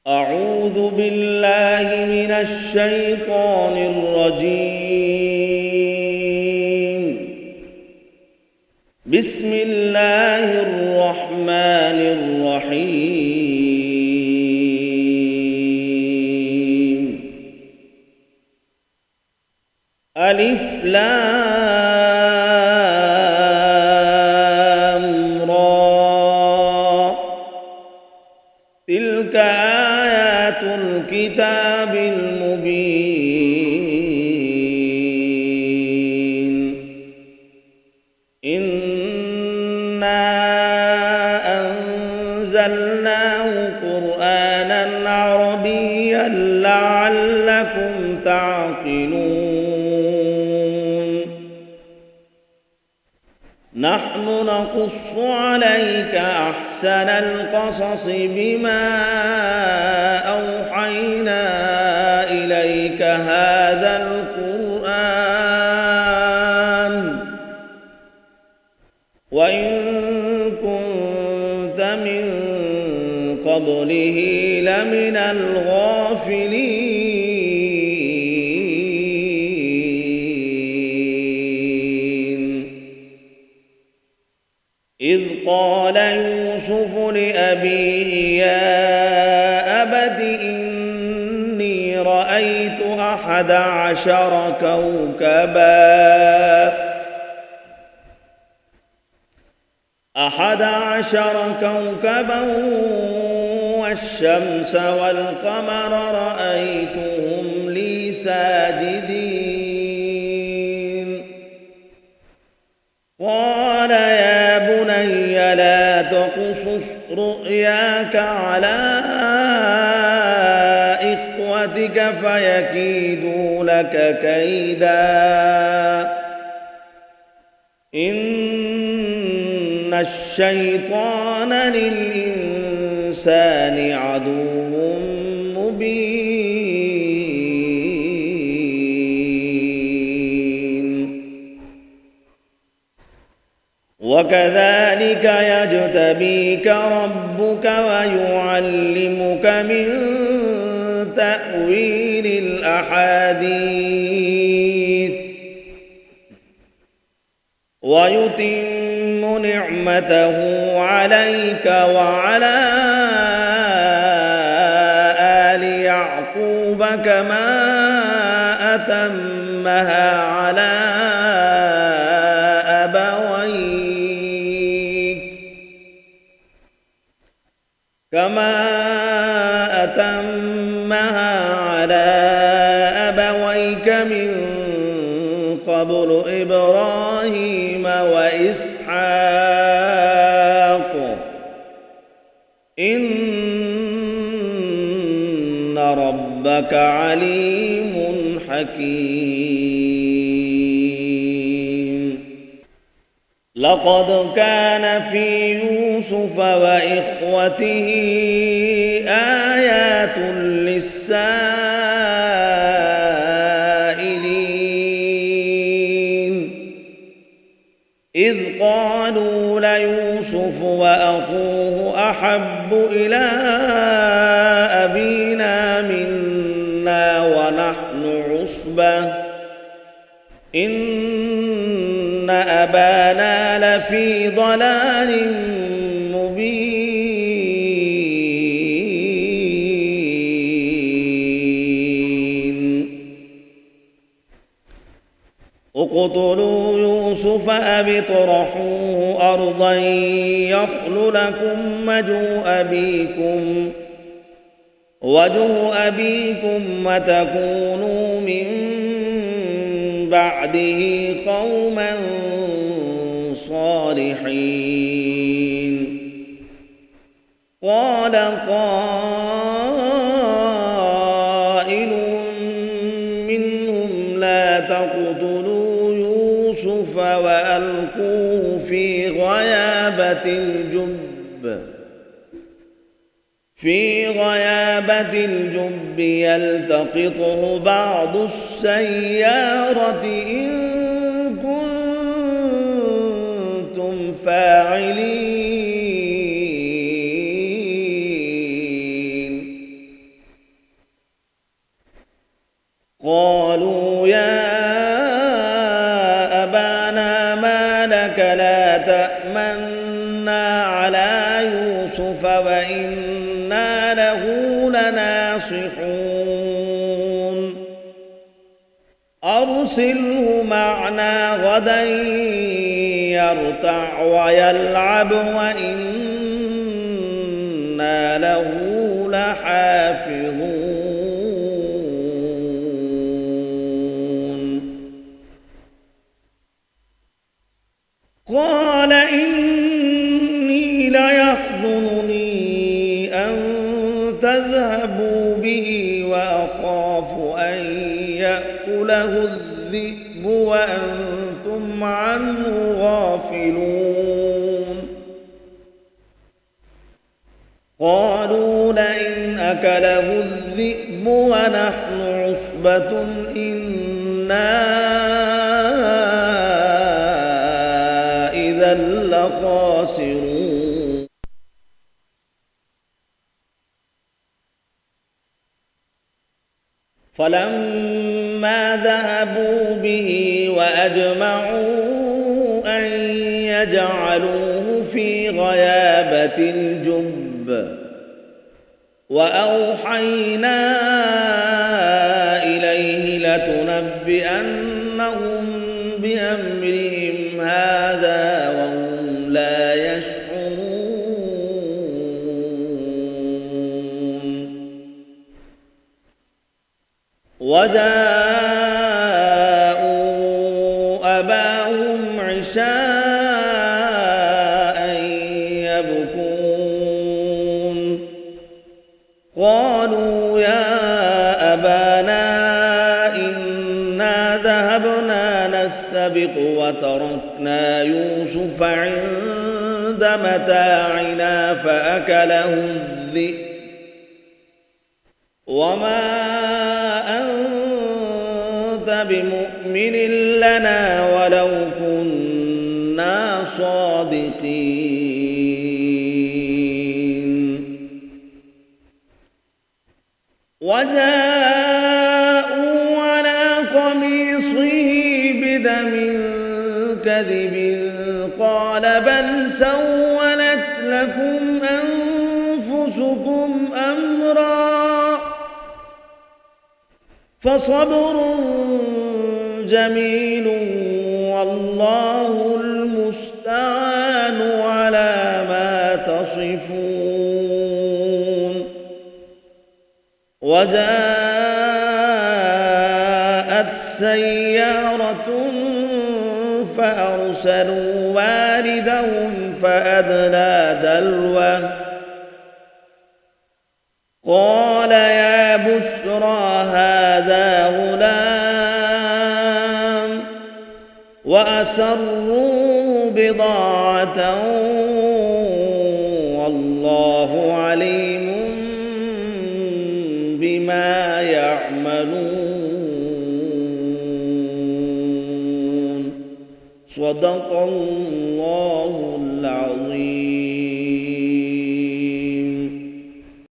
أعوذ بالله من الشيطان الرجيم. بسم الله الرحمن الرحيم. ألف لام را، تلك آيات الكتاب المبين. إنا أنزلناه قرآنا عربيا لعلكم تعقلون. نحن نقص عليك أحسن القصص بما أوحينا إليك هذا القرآن وإن كنت من قبله لمن الغافلين. إذ قال يوسف لأبيه يا أبت إني رأيت 11 كوكبا والشمس والقمر رأيتهم لي ساجدين. قال يا بني لا تقصص رؤياك على إخوتك فيكيدوا لك كيدا، إن الشيطان للإنسان عدو مبين. وكذلك يجتبيك ربك ويعلمك من تأويل الأحاديث ويتم نعمته عليك وعلى آل يعقوب كما أتمها على أبويك من قبل إبراهيم وإسحاق إن ربك عليم حكيم. لقد كان في يوسف وإخوته آيات للسائلين إذ قالوا ليوسف وأخوه أحب إلى أبينا منا ونحن عصبة إن أبانا لفي ضلال مبين. اقتلوا يوسف أو اطرحوه أرضا يخل لكم وجه أبيكم وتكونوا من بعده قوما صالحين. قال قائل منهم لا تقتلوا يوسف وألقوه في غيابة الجب يلتقطه بعض السيارة إن كنتم فاعلين. قالوا يا أبانا ما لك لا تأمنا على يوسف وإنا له لناصحون أرسله معنا غدا يرتع ويلعب وإنا له لحافظون قال إني ليحزنني أن تذهبوا به وأخاف أن يأكله الذئب وأنتم عنه غافلون قالوا لئن أكله الذئب ونحن عصبة إنا إذا لخاسرون فلما ذهبوا به وأجمعوا أن يجعلوه في غيابة الجب وأوحينا إليه لتنبئنهم بأمرهم هذا وهم لا يشعرون وجاءوا أباهم عشاء يبكون قالوا يا أبانا إنا ذهبنا نستبق وتركنا يوسف عند متاعنا فأكله الذئب وما أنت بمؤمن لنا ولو كنا صادقين وجاءوا على قميصه بدم كذب قال بل سولت لكم أنفسكم أمرا فصبر جميل والله المستعان على ما تصفون وجاءت سيارة فأرسلوا واردهم فأدلى دلوه قال يا بشرى هذا غلام وأسروا بضاعة والله عليم بما يعملون صدق الله العظيم.